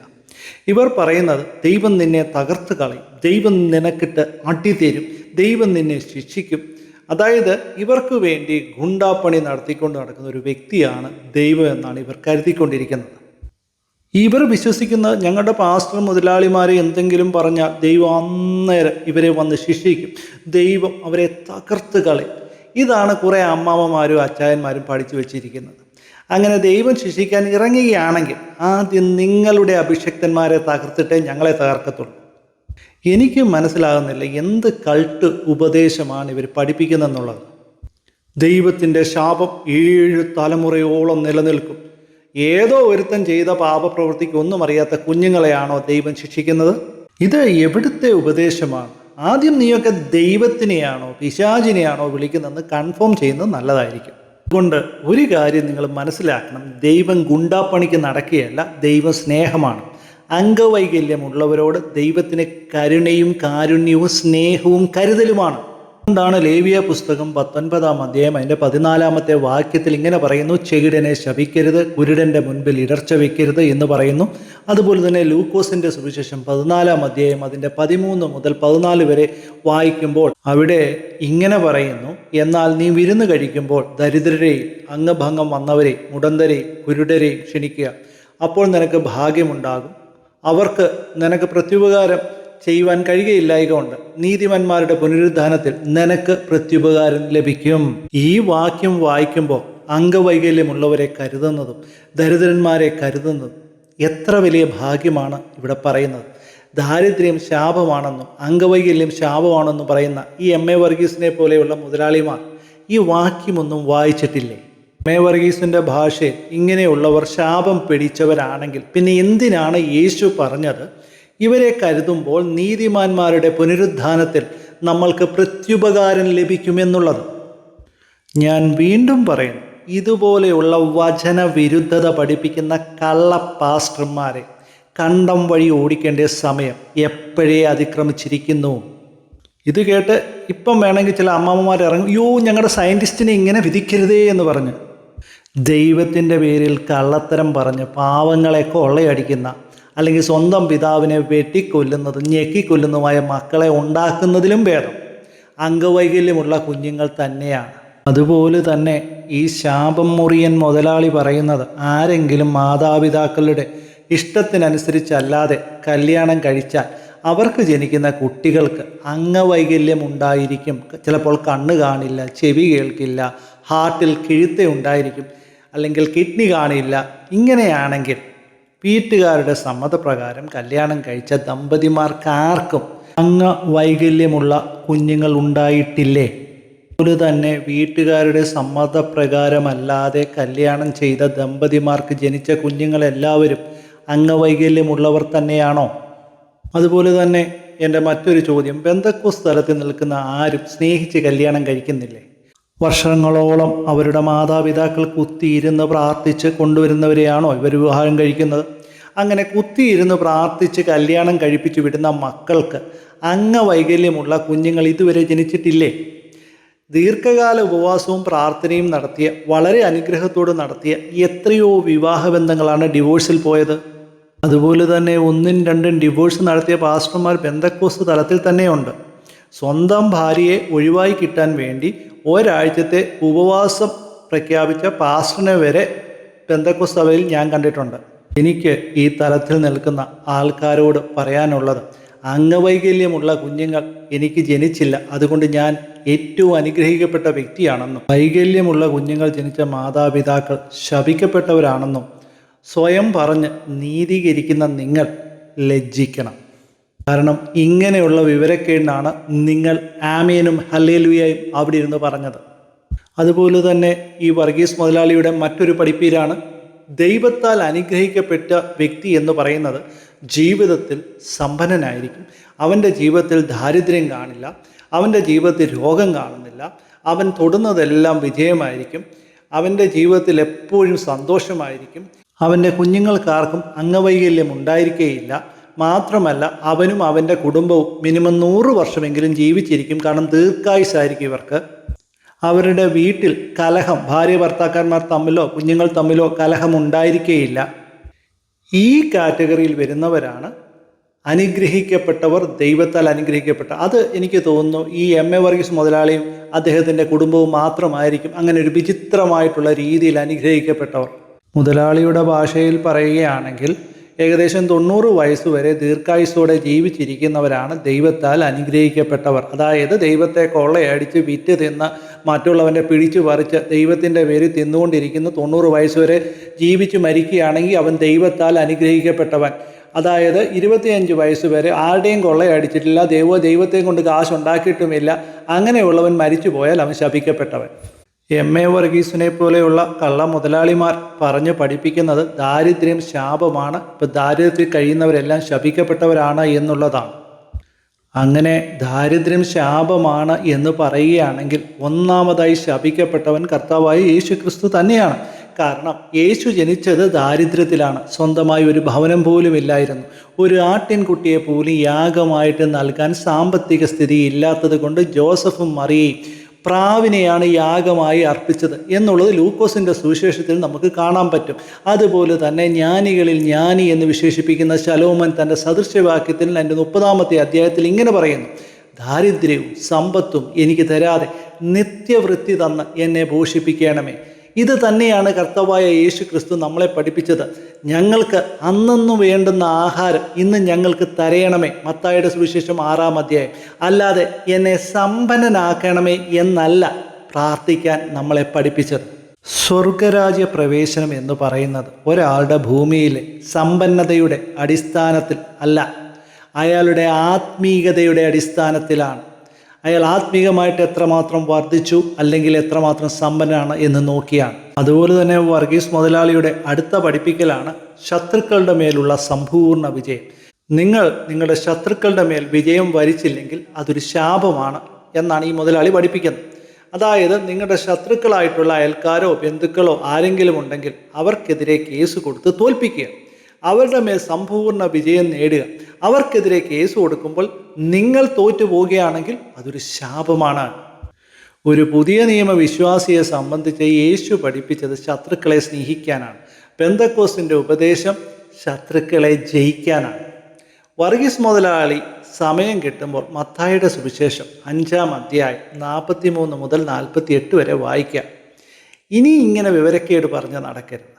ഇവർ പറയുന്നത് ദൈവം നിന്നെ തകർത്ത് കളയും, ദൈവം നിനക്കിട്ട് അടിതരും, ദൈവം നിന്നെ ശിക്ഷിക്കും. അതായത് ഇവർക്ക് വേണ്ടി ഗുണ്ടാപ്പണി നടത്തിക്കൊണ്ട് നടക്കുന്ന ഒരു വ്യക്തിയാണ് ദൈവം എന്നാണ് ഇവർ കരുതിക്കൊണ്ടിരിക്കുന്നത്. ഇവർ വിശ്വസിക്കുന്നത് ഞങ്ങളുടെ പാസ്റ്റർ മുതലാളിമാരെ എന്തെങ്കിലും പറഞ്ഞാൽ ദൈവം അന്നേരം ഇവരെ വന്ന് ശിക്ഷിക്കും, ദൈവം അവരെ തകർത്ത് കളയും. ഇതാണ് കുറേ അമ്മാമ്മമാരും അച്ചായന്മാരും പഠിച്ചു വെച്ചിരിക്കുന്നത്. അങ്ങനെ ദൈവം ശിക്ഷിക്കാൻ ഇറങ്ങുകയാണെങ്കിൽ ആദ്യം നിങ്ങളുടെ അഭിഷക്തന്മാരെ തകർത്തിട്ടേ ഞങ്ങളെ തകർക്കത്തുള്ളൂ. എനിക്ക് മനസ്സിലാകുന്നില്ല എന്ത് കൾട്ട് ഉപദേശമാണ് ഇവർ പഠിപ്പിക്കുന്നതെന്നുള്ളത്. ദൈവത്തിൻ്റെ ശാപം 7 തലമുറയോളം നിലനിൽക്കും. ഏതോ ഒരുത്തൻ ചെയ്ത പാപപ്രവൃത്തിക്ക് ഒന്നും അറിയാത്ത കുഞ്ഞുങ്ങളെയാണോ ദൈവം ശിക്ഷിക്കുന്നത്? ഇത് എവിടുത്തെ ഉപദേശമാണ്? ആദ്യം നീയൊക്കെ ദൈവത്തിനെയാണോ പിശാചിനെയാണോ വിളിക്കുന്നതെന്ന് കൺഫേം ചെയ്യുന്നത് നല്ലതായിരിക്കും. അതുകൊണ്ട് ഒരു കാര്യം നിങ്ങൾ മനസ്സിലാക്കണം, ദൈവം ഗുണ്ടാപ്പണിക്ക് നടക്കുകയല്ല, ദൈവം സ്നേഹമാണ്. അംഗവൈകല്യമുള്ളവരോട് ദൈവത്തിന് കരുണയും കാരുണ്യവും സ്നേഹവും കരുതലുമാണ്. അതുകൊണ്ടാണ് ലേവിയ പുസ്തകം 19-ാം അധ്യായം അതിൻ്റെ 14-ാമത്തെ വാക്യത്തിൽ ഇങ്ങനെ പറയുന്നു, ചെകിടനെ ശപിക്കരുത്, കുരുടൻ്റെ മുൻപിൽ ഇടർച്ച വയ്ക്കരുത് എന്ന് പറയുന്നു. അതുപോലെ തന്നെ ലൂക്കോസിൻ്റെ സുവിശേഷം 14-ാം അധ്യായം അതിൻ്റെ 13 മുതൽ 14 വരെ വായിക്കുമ്പോൾ അവിടെ ഇങ്ങനെ പറയുന്നു, എന്നാൽ നീ വിരുന്ന് കഴിക്കുമ്പോൾ ദരിദ്രരെയും അംഗഭംഗം വന്നവരെയും മുടന്തരെയും കുരുടരെയും ക്ഷണിക്കുക, അപ്പോൾ നിനക്ക് ഭാഗ്യമുണ്ടാകും. അവർക്ക് നിനക്ക് പ്രത്യുപകാരം ചെയ്യുവാൻ കഴിയുകയില്ലായ്ക കൊണ്ട് നീതിമാന്മാരുടെ പുനരുദ്ധാനത്തിൽ നിനക്ക് പ്രത്യുപകാരം ലഭിക്കും. ഈ വാക്യം വായിക്കുമ്പോൾ അംഗവൈകല്യമുള്ളവരെ കരുതുന്നതും ദരിദ്രന്മാരെ കരുതുന്നതും എത്ര വലിയ ഭാഗ്യമാണ് ഇവിടെ പറയുന്നത്. ദാരിദ്ര്യം ശാപമാണെന്നും അംഗവൈകല്യം ശാപമാണെന്നും പറയുന്ന ഈ എം.എ. വർഗീസിനെ പോലെയുള്ള മുതലാളിമാർ ഈ വാക്യമൊന്നും വായിച്ചിട്ടില്ലേ? എം.എ. വർഗീസിൻ്റെ ഭാഷയിൽ ഇങ്ങനെയുള്ളവർ ശാപം പിടിച്ചവരാണെങ്കിൽ പിന്നെ എന്തിനാണ് യേശു പറഞ്ഞത് ഇവരെ കരുതുമ്പോൾ നീതിമാന്മാരുടെ പുനരുദ്ധാനത്തിൽ നമ്മൾക്ക് പ്രത്യുപകാരം ലഭിക്കുമെന്നുള്ളത്? ഞാൻ വീണ്ടും പറയുന്നു, ഇതുപോലെയുള്ള വചനവിരുദ്ധത പഠിപ്പിക്കുന്ന കള്ള പാസ്റ്റർമാരെ കണ്ടം വഴി ഓടിക്കേണ്ട സമയം എപ്പോഴേ അതിക്രമിച്ചിരിക്കുന്നു. ഇത് കേട്ട് ഇപ്പം വേണമെങ്കിൽ ചില അമ്മമ്മമാർ ഇറങ്ങും, യോ ഞങ്ങളുടെ സയൻറ്റിസ്റ്റിനെ ഇങ്ങനെ വിധിക്കരുതേ എന്ന് പറഞ്ഞ്. ദൈവത്തിൻ്റെ പേരിൽ കള്ളത്തരം പറഞ്ഞ് പാവങ്ങളെ കൊള്ളയടിക്കുന്ന അല്ലെങ്കിൽ സ്വന്തം പിതാവിനെ വെട്ടിക്കൊല്ലുന്നതും ഞെക്കിക്കൊല്ലുന്നതുമായ മക്കളെ ഉണ്ടാക്കുന്നതിലും ഭേദം അംഗവൈകല്യമുള്ള കുഞ്ഞുങ്ങൾ തന്നെയാണ്. അതുപോലെ തന്നെ ഈ ശാപം മുറിയൻ മുതലാളി പറയുന്നത്, ആരെങ്കിലും മാതാപിതാക്കളുടെ ഇഷ്ടത്തിനനുസരിച്ചല്ലാതെ കല്യാണം കഴിച്ചാൽ അവർക്ക് ജനിക്കുന്ന കുട്ടികൾക്ക് അംഗവൈകല്യം ഉണ്ടായിരിക്കും. ചിലപ്പോൾ കണ്ണ് കാണില്ല, ചെവി കേൾക്കില്ല, ഹാർട്ടിൽ കിഴുത്ത ഉണ്ടായിരിക്കും, അല്ലെങ്കിൽ കിഡ്നി കാണില്ല. ഇങ്ങനെയാണെങ്കിൽ വീട്ടുകാരുടെ സമ്മതപ്രകാരം കല്യാണം കഴിച്ച ദമ്പതിമാർക്കാർക്കും അംഗവൈകല്യമുള്ള കുഞ്ഞുങ്ങൾ ഉണ്ടായിട്ടില്ലേ? അതുപോലെ തന്നെ വീട്ടുകാരുടെ സമ്മതപ്രകാരമല്ലാതെ കല്യാണം ചെയ്ത ദമ്പതിമാർക്ക് ജനിച്ച കുഞ്ഞുങ്ങളെല്ലാവരും അംഗവൈകല്യമുള്ളവർ തന്നെയാണോ? അതുപോലെ തന്നെ എൻ്റെ മറ്റൊരു ചോദ്യം, പെന്തക്കോസ്ത് തലത്തിൽ നിൽക്കുന്ന ആരും സ്നേഹിച്ച് കല്യാണം കഴിക്കുന്നില്ലേ? വർഷങ്ങളോളം അവരുടെ മാതാപിതാക്കൾ കുത്തിയിരുന്ന് പ്രാർത്ഥിച്ച് കൊണ്ടുവരുന്നവരെയാണോ ഇവർ വിവാഹം കഴിക്കുന്നത്? അങ്ങനെ കുത്തിയിരുന്ന് പ്രാർത്ഥിച്ച് കല്യാണം കഴിപ്പിച്ച് വിടുന്ന മക്കൾക്ക് അംഗവൈകല്യമുള്ള കുഞ്ഞുങ്ങൾ ഇതുവരെ ജനിച്ചിട്ടില്ലേ? ദീർഘകാല ഉപവാസവും പ്രാർത്ഥനയും നടത്തിയ, വളരെ അനുഗ്രഹത്തോട് നടത്തിയ എത്രയോ വിവാഹബന്ധങ്ങളാണ് ഡിവോഴ്സിൽ പോയത്. അതുപോലെ തന്നെ 1ഉം 2ഉം ഡിവോഴ്സ് നടത്തിയ പാസ്റ്റർമാർ പെന്തക്കോസ്ത് തലത്തിൽ തന്നെയുണ്ട്. സ്വന്തം ഭാര്യയെ ഒഴിവായി കിട്ടാൻ വേണ്ടി ഒരാഴ്ചത്തെ ഉപവാസം പ്രഖ്യാപിച്ച പാസ്റ്ററിനെ വരെ പെന്തക്കോസ്ത് സഭയിൽ ഞാൻ കണ്ടിട്ടുണ്ട്. എനിക്ക് ഈ തലത്തിൽ നിൽക്കുന്ന ആൾക്കാരോട് പറയാനുള്ളത്, അംഗവൈകല്യമുള്ള കുഞ്ഞുങ്ങൾ എനിക്ക് ജനിച്ചില്ല, അതുകൊണ്ട് ഞാൻ ഏറ്റവും അനുഗ്രഹിക്കപ്പെട്ട വ്യക്തിയാണെന്നും വൈകല്യമുള്ള കുഞ്ഞുങ്ങൾ ജനിച്ച മാതാപിതാക്കൾ ശപിക്കപ്പെട്ടവരാണെന്നും സ്വയം പറഞ്ഞ് നീതീകരിക്കുന്ന നിങ്ങൾ ലജ്ജിക്കണം. കാരണം ഇങ്ങനെയുള്ള വിവരക്കേടിനാണ് നിങ്ങൾ ആമേനും ഹല്ലേലൂയയും അവിടെ ഇരുന്ന് പറഞ്ഞത്. അതുപോലെ തന്നെ ഈ വർഗീസ് മുതലാളിയുടെ മറ്റൊരു പഠിപ്പീരാണ്, ദൈവത്താൽ അനുഗ്രഹിക്കപ്പെട്ട വ്യക്തി എന്ന് പറയുന്നത് ജീവിതത്തിൽ സമ്പന്നനായിരിക്കും, അവൻ്റെ ജീവിതത്തിൽ ദാരിദ്ര്യം കാണില്ല, അവൻ്റെ ജീവിതത്തിൽ രോഗം കാണുന്നില്ല, അവൻ തൊടുന്നതെല്ലാം വിജയമായിരിക്കും, അവൻ്റെ ജീവിതത്തിൽ എപ്പോഴും സന്തോഷമായിരിക്കും, അവൻ്റെ കുഞ്ഞുങ്ങൾക്കാർക്കും അംഗവൈകല്യം ഉണ്ടായിരിക്കുകയില്ല, മാത്രമല്ല അവനും അവൻ്റെ കുടുംബവും മിനിമം 100 വർഷമെങ്കിലും ജീവിച്ചിരിക്കും. കാരണം ദീർഘായുസ്സായിരിക്കും ഇവർക്ക്. അവരുടെ വീട്ടിൽ കലഹം, ഭാര്യ ഭർത്താക്കന്മാർ തമ്മിലോ കുഞ്ഞുങ്ങൾ തമ്മിലോ കലഹം ഉണ്ടായിരിക്കുകയില്ല. ഈ കാറ്റഗറിയിൽ വരുന്നവരാണ് അനുഗ്രഹിക്കപ്പെട്ടവർ, ദൈവത്താൽ അനുഗ്രഹിക്കപ്പെട്ട. അത് എനിക്ക് തോന്നുന്നു ഈ എം.എ. വർഗീസ് മുതലാളിയും അദ്ദേഹത്തിൻ്റെ കുടുംബവും മാത്രമായിരിക്കും അങ്ങനെ ഒരു വിചിത്രമായിട്ടുള്ള രീതിയിൽ അനുഗ്രഹിക്കപ്പെട്ടവർ. മുതലാളിയുടെ ഭാഷയിൽ പറയുകയാണെങ്കിൽ ഏകദേശം 90 വയസ്സ് വരെ ദീർഘായുസ്സോടെ ജീവിച്ചിരിക്കുന്നവരാണ് ദൈവത്താൽ അനുഗ്രഹിക്കപ്പെട്ടവർ. അതായത് ദൈവത്തെ കൊള്ളയടിച്ച് വിറ്റ് തിന്ന് മറ്റുള്ളവൻ്റെ പിടിച്ചു പറിച്ച് ദൈവത്തിൻ്റെ പേരിൽ തിന്നുകൊണ്ടിരിക്കുന്ന 90 വയസ്സ് വരെ ജീവിച്ച് മരിക്കുകയാണെങ്കിൽ അവൻ ദൈവത്താൽ അനുഗ്രഹിക്കപ്പെട്ടവൻ. അതായത് 25 വയസ്സ് വരെ ആരുടെയും കൊള്ളയടിച്ചിട്ടില്ല, ദൈവത്തെയും കൊണ്ട് കാശുണ്ടാക്കിയിട്ടുമില്ല, അങ്ങനെയുള്ളവൻ മരിച്ചു പോയാൽ അവൻ ശപിക്കപ്പെട്ടവൻ. എം.എ. വർഗീസിനെ പോലെയുള്ള കള്ള മുതലാളിമാർ പറഞ്ഞ് പഠിപ്പിക്കുന്നത് ദാരിദ്ര്യം ശാപമാണ്, ഇപ്പം ദാരിദ്ര്യത്തിൽ കഴിയുന്നവരെല്ലാം ശപിക്കപ്പെട്ടവരാണ് എന്നുള്ളതാണ്. അങ്ങനെ ദാരിദ്ര്യം ശാപമാണ് എന്ന് പറയുകയാണെങ്കിൽ ഒന്നാമതായി ശപിക്കപ്പെട്ടവൻ കർത്താവായ യേശു ക്രിസ്തു തന്നെയാണ്. കാരണം യേശു ജനിച്ചത് ദാരിദ്ര്യത്തിലാണ്. സ്വന്തമായി ഒരു ഭവനം പോലും ഇല്ലായിരുന്നു. ഒരു ആട്ടിൻകുട്ടിയെ പോലും യാഗമായിട്ട് നൽകാൻ സാമ്പത്തിക സ്ഥിതി ഇല്ലാത്തത് കൊണ്ട് ജോസഫും മറിയയും പ്രാവിനെയാണ് യാഗമായി അർപ്പിച്ചത് എന്നുള്ളത് ലൂക്കോസിൻ്റെ സുവിശേഷത്തിൽ നമുക്ക് കാണാൻ പറ്റും. അതുപോലെ തന്നെ ജ്ഞാനികളിൽ ജ്ഞാനി എന്ന് വിശേഷിപ്പിക്കുന്ന ശലോമൻ തൻ്റെ സദൃശ്യവാക്യത്തിൽ എൻ്റെ 30-ാമത്തെ അധ്യായത്തിൽ ഇങ്ങനെ പറയുന്നു: ദാരിദ്ര്യവും സമ്പത്തും എനിക്ക് തരാതെ നിത്യവൃത്തി തന്ന് എന്നെ പോഷിപ്പിക്കണമേ. ഇത് തന്നെയാണ് കർത്താവായ യേശു ക്രിസ്തു നമ്മളെ പഠിപ്പിച്ചത്. ഞങ്ങൾക്ക് അന്നു വേണ്ടുന്ന ആഹാരം ഇന്ന് ഞങ്ങൾക്ക് തരയണമേ. മത്തായിയുടെ സുവിശേഷം 6-ാം അധ്യായം. അല്ലാതെ എന്നെ സമ്പന്നനാക്കണമേ എന്നല്ല പ്രാർത്ഥിക്കാൻ നമ്മളെ പഠിപ്പിച്ചത്. സ്വർഗരാജ്യ പ്രവേശനം എന്ന് പറയുന്നത് ഒരാളുടെ ഭൂമിയിലെ സമ്പന്നതയുടെ അടിസ്ഥാനത്തിൽ അല്ല, അയാളുടെ ആത്മീയതയുടെ അടിസ്ഥാനത്തിലാണ്. അയാൾ ആത്മീകമായിട്ട് എത്രമാത്രം വർദ്ധിച്ചു അല്ലെങ്കിൽ എത്രമാത്രം സമ്പന്നനാണ് എന്ന് നോക്കിയാണ്. അതുപോലെ തന്നെ വർഗീസ് മുതലാളിയുടെ അടുത്ത പഠിപ്പിക്കലാണ് ശത്രുക്കളുടെ മേലുള്ള സമ്പൂർണ്ണ വിജയം. നിങ്ങളുടെ ശത്രുക്കളുടെ മേൽ വിജയം വരിച്ചില്ലെങ്കിൽ അതൊരു ശാപമാണ് എന്നാണ് ഈ മുതലാളി പഠിപ്പിക്കുന്നത്. അതായത് നിങ്ങളുടെ ശത്രുക്കളായിട്ടുള്ള അയൽക്കാരോ ബന്ധുക്കളോ ആരെങ്കിലും ഉണ്ടെങ്കിൽ അവർക്കെതിരെ കേസ് കൊടുത്ത് തോൽപ്പിക്കുക, അവരുടെ മേൽ സമ്പൂർണ്ണ വിജയം നേടുക. അവർക്കെതിരെ കേസ് കൊടുക്കുമ്പോൾ നിങ്ങൾ തോറ്റു പോവുകയാണെങ്കിൽ അതൊരു ശാപമാണ്. ഒരു പുതിയ നിയമ വിശ്വാസിയെ സംബന്ധിച്ച് യേശു പഠിപ്പിച്ചത് ശത്രുക്കളെ സ്നേഹിക്കാനാണ്. പെന്തക്കോസ്തിൻ്റെ ഉപദേശം ശത്രുക്കളെ ജയിക്കാനാണ്. വർഗീസ് മുതലാളി സമയം കിട്ടുമ്പോൾ മത്തായിയുടെ സുവിശേഷം 5-ാം അധ്യായം 43 മുതൽ 48 വരെ വായിക്കാം. ഇനി ഇങ്ങനെ വിവരക്കേട് പറഞ്ഞ് നടക്കരുത്.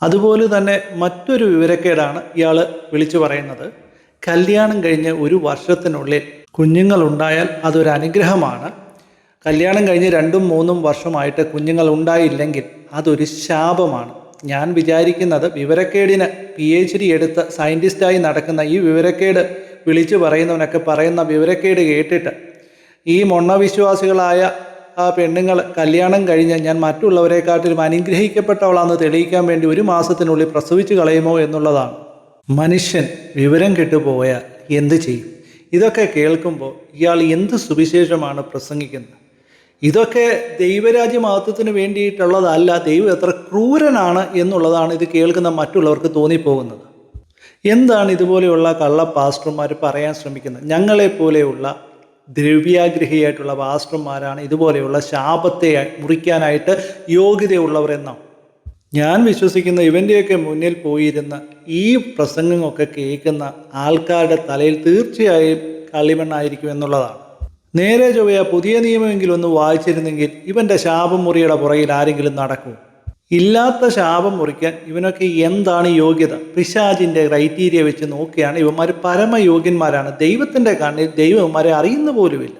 അതുപോലെ തന്നെ മറ്റൊരു വിവരക്കേടാണ് ഇയാൾ വിളിച്ചു പറയുന്നത്. കല്യാണം കഴിഞ്ഞ് 1 വർഷത്തിനുള്ളിൽ കുഞ്ഞുങ്ങളുണ്ടായാൽ അതൊരു അനുഗ്രഹമാണ്. കല്യാണം കഴിഞ്ഞ് 2-3 വർഷമായിട്ട് കുഞ്ഞുങ്ങൾ ഉണ്ടായില്ലെങ്കിൽ അതൊരു ശാപമാണ്. ഞാൻ വിചാരിക്കുന്നത് വിവരക്കേടിന് PhD എടുത്ത സയൻറ്റിസ്റ്റായി നടക്കുന്ന ഈ വിവരക്കേട് വിളിച്ചു പറയുന്നവനൊക്കെ പറയുന്ന വിവരക്കേട് കേട്ടിട്ട് ഈ മൊണ്ണവിശ്വാസികളായ ആ പെണ്ണുങ്ങൾ കല്യാണം കഴിഞ്ഞ് ഞാൻ മറ്റുള്ളവരെക്കാട്ടിലും അനുഗ്രഹിക്കപ്പെട്ടവളാണെന്ന് തെളിയിക്കാൻ വേണ്ടി 1 മാസത്തിനുള്ളിൽ പ്രസവിച്ച് കളയുമോ എന്നുള്ളതാണ്. മനുഷ്യൻ വിവരം കെട്ടുപോയാൽ എന്ത് ചെയ്യും? ഇതൊക്കെ കേൾക്കുമ്പോൾ ഇയാൾ എന്ത് സുവിശേഷമാണ് പ്രസംഗിക്കുന്നത്? ഇതൊക്കെ ദൈവരാജ്യ മഹത്വത്തിന് വേണ്ടിയിട്ടുള്ളതല്ല. ദൈവം എത്ര ക്രൂരനാണ് എന്നുള്ളതാണ് ഇത് കേൾക്കുന്ന മറ്റുള്ളവർക്ക് തോന്നിപ്പോകുന്നത്. എന്താണ് ഇതുപോലെയുള്ള കള്ള പാസ്റ്റർമാർ പറയാൻ ശ്രമിക്കുന്നത്? ഞങ്ങളെപ്പോലെയുള്ള ദ്രവ്യാഗ്രഹിയായിട്ടുള്ള പാസ്റ്റർമാരാണ് ഇതുപോലെയുള്ള ശാപത്തെ മുറിക്കാനായിട്ട് യോഗ്യതയുള്ളവർ എന്നാണ് ഞാൻ വിശ്വസിക്കുന്ന. ഇവൻ്റെയൊക്കെ മുന്നിൽ പോയിരുന്ന ഈ പ്രസംഗമൊക്കെ കേൾക്കുന്ന ആൾക്കാരുടെ തലയിൽ തീർച്ചയായും കളിമണ്ണായിരിക്കും എന്നുള്ളതാണ്. നേരെ ചൊവ്വ പുതിയ നിയമമെങ്കിലും ഒന്ന് വായിച്ചിരുന്നെങ്കിൽ ഇവൻ്റെ ശാപം മുറിയുടെ പുറകിൽ ആരെങ്കിലും നടക്കും? ഇല്ലാത്ത ശാപം മുറിക്കാൻ ഇവനൊക്കെ എന്താണ് യോഗ്യത? പിശാചിൻ്റെ ക്രൈറ്റീരിയ വെച്ച് നോക്കിയാണ് ഇവന്മാർ പരമയോഗ്യന്മാരാണ്. ദൈവത്തിൻ്റെ കണ്ണിൽ ദൈവം ഇവന്മാരെ അറിയുന്ന പോലുമില്ല.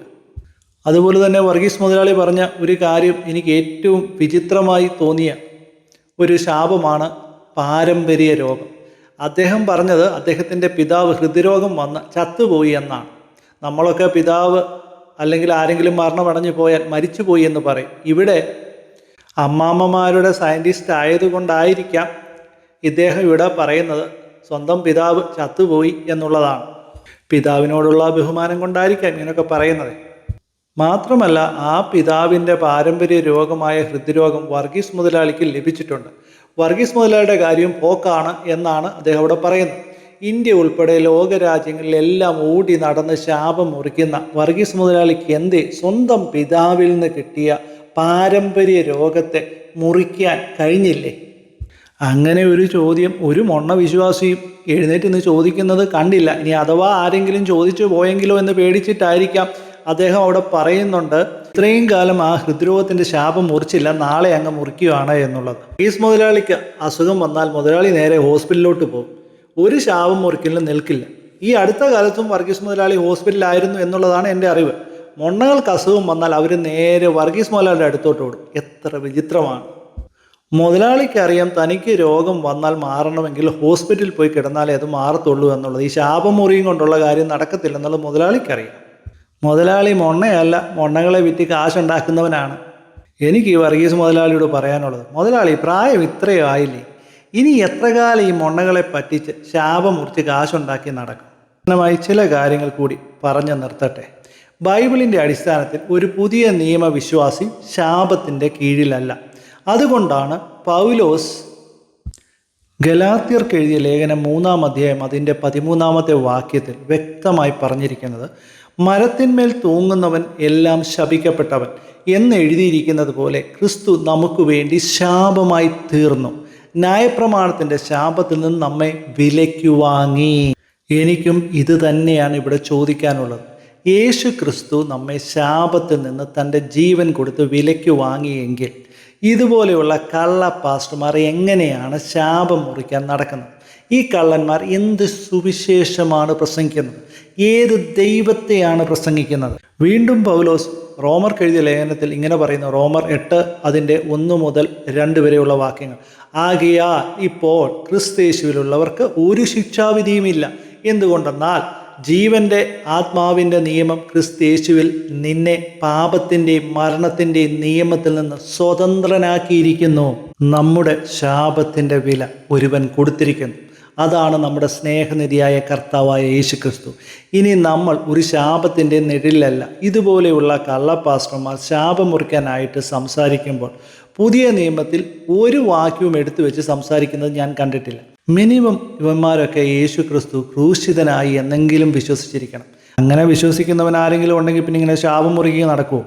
അതുപോലെ തന്നെ വർഗീസ് മുതലാളി പറഞ്ഞ ഒരു കാര്യം എനിക്ക് ഏറ്റവും വിചിത്രമായി തോന്നിയ ഒരു ശാപമാണ് പാരമ്പര്യ രോഗം. അദ്ദേഹം പറഞ്ഞത് അദ്ദേഹത്തിൻ്റെ പിതാവ് ഹൃദ്രോഗം വന്ന് ചത്തുപോയി എന്നാണ്. നമ്മളൊക്കെ പിതാവ് അല്ലെങ്കിൽ ആരെങ്കിലും മരണമടഞ്ഞു പോയാൽ മരിച്ചുപോയി എന്ന് പറയും. ഇവിടെ അമ്മാമ്മമാരുടെ സയൻറ്റിസ്റ്റ് ആയതുകൊണ്ടായിരിക്കാം ഇദ്ദേഹം ഇവിടെ പറയുന്നത് സ്വന്തം പിതാവ് ചത്തുപോയി എന്നുള്ളതാണ്. പിതാവിനോടുള്ള ബഹുമാനം കൊണ്ടായിരിക്കാം ഇങ്ങനെയൊക്കെ പറയുന്നത്. മാത്രമല്ല ആ പിതാവിൻ്റെ പാരമ്പര്യ രോഗമായ ഹൃദ്രോഗം വർഗീസ് മുതലാളിക്ക് ലഭിച്ചിട്ടുണ്ട്. വർഗീസ് മുതലാളിയുടെ കാര്യം പോക്കാണ് എന്നാണ് അദ്ദേഹം ഇവിടെ പറയുന്നത്. ഇന്ത്യ ഉൾപ്പെടെ ലോകരാജ്യങ്ങളിലെല്ലാം ഓടി നടന്ന് ശാപം മുറിക്കുന്ന വർഗീസ് മുതലാളിക്ക് എന്തേ സ്വന്തം പിതാവിൽ നിന്ന് കിട്ടിയ പാരമ്പര്യ രോഗത്തെ മുറിക്കാൻ കഴിഞ്ഞില്ലേ? അങ്ങനെ ഒരു ചോദ്യം ഒരു മൊണ്ണവിശ്വാസിയും എഴുന്നേറ്റ് നിന്ന് ചോദിക്കുന്നത് കണ്ടില്ല. ഇനി അഥവാ ആരെങ്കിലും ചോദിച്ചു പോയെങ്കിലോ എന്ന് പേടിച്ചിട്ടായിരിക്കാം അദ്ദേഹം അവിടെ പറയുന്നുണ്ട് ഇത്രയും കാലം ആ ഹൃദ്രോഗത്തിൻ്റെ ശാപം മുറിച്ചില്ല, നാളെ അങ്ങ് മുറിക്കുകയാണ് എന്നുള്ളത്. വർഗീസ് മുതലാളിക്ക് അസുഖം വന്നാൽ മുതലാളി നേരെ ഹോസ്പിറ്റലിലോട്ട് പോകും. ഒരു ശാപം മുറിക്കലിനും നിൽക്കില്ല. ഈ അടുത്ത കാലത്തും വർഗീസ് മുതലാളി ഹോസ്പിറ്റലിലായിരുന്നു എന്നുള്ളതാണ് എൻ്റെ അറിവ്. മൊണ്ണകൾക്ക് അസുഖം വന്നാൽ അവർ നേരെ വർഗീസ് മുതലാളിയുടെ അടുത്തോട്ട് ഓടും. എത്ര വിചിത്രമാണ്! മുതലാളിക്കറിയാം തനിക്ക് രോഗം വന്നാൽ മാറണമെങ്കിൽ ഹോസ്പിറ്റലിൽ പോയി കിടന്നാലേ അത് മാറത്തുള്ളൂ എന്നുള്ളത്. ഈ ശാപം മുറിയും കൊണ്ടുള്ള കാര്യം നടക്കത്തില്ലെന്നുള്ളത് മുതലാളിക്കറിയാം. മുതലാളി മൊണ്ണയല്ല, മൊണ്ണകളെ വിറ്റ് കാശുണ്ടാക്കുന്നവനാണ്. എനിക്ക് ഈ വർഗീസ് മുതലാളിയോട് പറയാനുള്ളത്, മുതലാളി പ്രായം ഇത്രയും ആയില്ലേ, ഇനി എത്ര കാലം ഈ മൊണ്ണകളെ പറ്റിച്ച് ശാപം മുറിച്ച് കാശുണ്ടാക്കി നടക്കും? മായി ചില കാര്യങ്ങൾ കൂടി പറഞ്ഞു നിർത്തട്ടെ. ബൈബിളിൻ്റെ അടിസ്ഥാനത്തിൽ ഒരു പുതിയ നിയമവിശ്വാസി ശാപത്തിൻ്റെ കീഴിലല്ല. അതുകൊണ്ടാണ് പൗലോസ് ഗലാത്യർക്ക് എഴുതിയ ലേഖനം 3-ാം അധ്യായം അതിൻ്റെ 13-ാമത്തെ വാക്യത്തിൽ വ്യക്തമായി പറഞ്ഞിരിക്കുന്നത്, മരത്തിന്മേൽ തൂങ്ങുന്നവൻ എല്ലാം ശപിക്കപ്പെട്ടവൻ എന്ന് എഴുതിയിരിക്കുന്നത് പോലെ ക്രിസ്തു നമുക്ക് വേണ്ടി ശാപമായി തീർന്നു. ന്യായപ്രമാണത്തിൻ്റെ ശാപത്തിൽ നിന്ന് നമ്മെ വിലയ്ക്ക് വാങ്ങി. എനിക്കും ഇത് തന്നെയാണ് ഇവിടെ ചോദിക്കാനുള്ളത്. യേശു ക്രിസ്തു നമ്മെ ശാപത്തിൽ നിന്ന് തൻ്റെ ജീവൻ കൊടുത്ത് വിലയ്ക്ക് വാങ്ങിയെങ്കിൽ ഇതുപോലെയുള്ള കള്ള പാസ്റ്റർമാർ എങ്ങനെയാണ് ശാപം മുറിക്കാൻ നടക്കുന്നത്? ഈ കള്ളന്മാർ എന്ത് സുവിശേഷമാണ് പ്രസംഗിക്കുന്നത്? ഏത് ദൈവത്തെയാണ് പ്രസംഗിക്കുന്നത്? വീണ്ടും പൗലോസ് റോമർക്ക് എഴുതിയ ലേഖനത്തിൽ ഇങ്ങനെ പറയുന്നു, റോമർ 8 അതിൻ്റെ 1 മുതൽ 2 വരെയുള്ള വാക്യങ്ങൾ. ആകയാൽ ഇപ്പോൾ ക്രിസ്തയേശുവിലുള്ളവർക്ക് ഒരു ശിക്ഷാവിധിയുമില്ല. എന്തുകൊണ്ടെന്നാൽ ജീവന്റെ ആത്മാവിൻ്റെ നിയമം ക്രിസ്തയേശുവിൽ നിന്നെ പാപത്തിൻ്റെയും മരണത്തിൻ്റെയും നിയമത്തിൽ നിന്ന് സ്വതന്ത്രനാക്കിയിരിക്കുന്നു. നമ്മുടെ ശാപത്തിൻ്റെ വില ഒരുവൻ കൊടുത്തിരിക്കുന്നു. അതാണ് നമ്മുടെ സ്നേഹനിധിയായ കർത്താവായ യേശു ക്രിസ്തു. ഇനി നമ്മൾ ഒരു ശാപത്തിൻ്റെ നിഴലിലല്ല. ഇതുപോലെയുള്ള കള്ളപ്പാസ്റ്റർമാർ ശാപം മുറിക്കാനായിട്ട് സംസാരിക്കുമ്പോൾ പുതിയ നിയമത്തിൽ ഒരു വാക്യവും എടുത്തു വെച്ച് സംസാരിക്കുന്നത് ഞാൻ കണ്ടിട്ടില്ല. മിനിമം ഇവന്മാരൊക്കെ യേശു ക്രിസ്തു ക്രൂശിതനായി എന്നെങ്കിലും വിശ്വസിച്ചിരിക്കണം. അങ്ങനെ വിശ്വസിക്കുന്നവൻ ആരെങ്കിലും ഉണ്ടെങ്കിൽ പിന്നെ ഇങ്ങനെ ശാപം മുറിക്കുക നടക്കുമോ?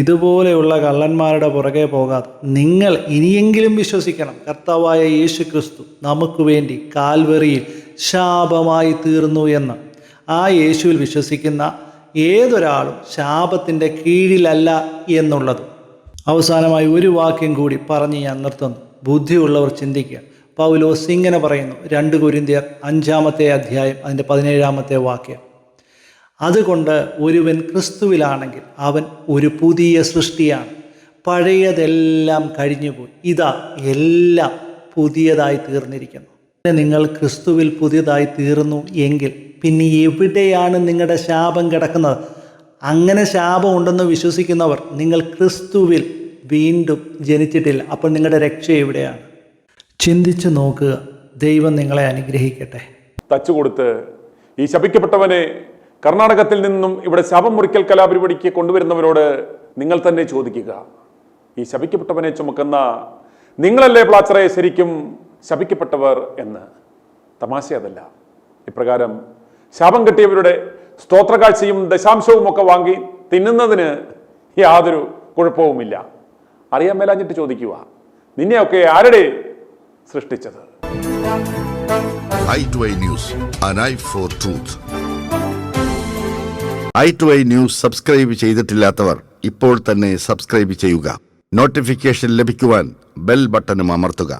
ഇതുപോലെയുള്ള കള്ളന്മാരുടെ പുറകെ പോകാതെ നിങ്ങൾ ഇനിയെങ്കിലും വിശ്വസിക്കണം, കർത്താവായ യേശു ക്രിസ്തു നമുക്ക് വേണ്ടി കാൽവറിയിൽ ശാപമായി തീർന്നു എന്ന്. ആ യേശുവിൽ വിശ്വസിക്കുന്ന ഏതൊരാളും ശാപത്തിൻ്റെ കീഴിലല്ല എന്നുള്ളത്. അവസാനമായി ഒരു വാക്യം കൂടി പറഞ്ഞ് ഞാൻ നിർത്തുന്നു. ബുദ്ധിയുള്ളവർ ചിന്തിക്കുക. പൗലോസ് ഇങ്ങനെ പറയുന്നു, 2 കൊരിന്ത്യർ 5-ാമത്തെ അധ്യായം അതിൻ്റെ 17-ാമത്തെ വാക്യം. അതുകൊണ്ട് ഒരുവൻ ക്രിസ്തുവിലാണെങ്കിൽ അവൻ ഒരു പുതിയ സൃഷ്ടിയാണ്, പഴയതെല്ലാം കഴിഞ്ഞുപോയി, ഇതാ എല്ലാം പുതിയതായി തീർന്നിരിക്കുന്നു. നിങ്ങൾ ക്രിസ്തുവിൽ പുതിയതായി തീർന്നു എങ്കിൽ പിന്നെ എവിടെയാണ് നിങ്ങളുടെ ശാപം കിടക്കുന്നത്? അങ്ങനെ ശാപം ഉണ്ടെന്ന് വിശ്വസിക്കുന്നവർ നിങ്ങൾ ക്രിസ്തുവിൽ വീണ്ടും ജനിച്ചിട്ടില്ല. അപ്പോൾ നിങ്ങളുടെ രക്ഷ എവിടെയാണ്? ചിന്തിച്ചു നോക്കുക. ദൈവം നിങ്ങളെ അനുഗ്രഹിക്കട്ടെ. തച്ചുകൊടുത്ത് ഈ ശപിക്കപ്പെട്ടവനെ കർണാടകത്തിൽ നിന്നും ഇവിടെ ശാപം മുറിക്കൽ കലാപരിപാടിക്ക് കൊണ്ടുവരുന്നവരോട് നിങ്ങൾ തന്നെ ചോദിക്കുക, ഈ ശപിക്കപ്പെട്ടവനെ ചുമക്കുന്ന നിങ്ങളല്ലേ പ്ലാച്ചറെ ശരിക്കും ശപിക്കപ്പെട്ടവർ എന്ന്? തമാശ അതല്ല. ഇപ്രകാരം ശാപം കിട്ടിയവരുടെ സ്തോത്രകാഴ്ചയും ദശാംശവും ഒക്കെ വാങ്ങി തിന്നുന്നതിന് യാതൊരു കുഴപ്പവുമില്ല. അറിയാൻ മേലാഞ്ഞിട്ട് ചോദിക്കുക, നിന്നെയൊക്കെ ആരുടെ സൃഷ്ടിച്ചത്? i2i News, an eye for truth. i2i News subscribe ചെയ്തിട്ടില്ലാത്തവർ ഇപ്പോൾ തന്നെ സബ്സ്ക്രൈബ് ചെയ്യുക. നോട്ടിഫിക്കേഷൻ ലഭിക്കുവാൻ ബെൽ ബട്ടണും അമർത്തുക.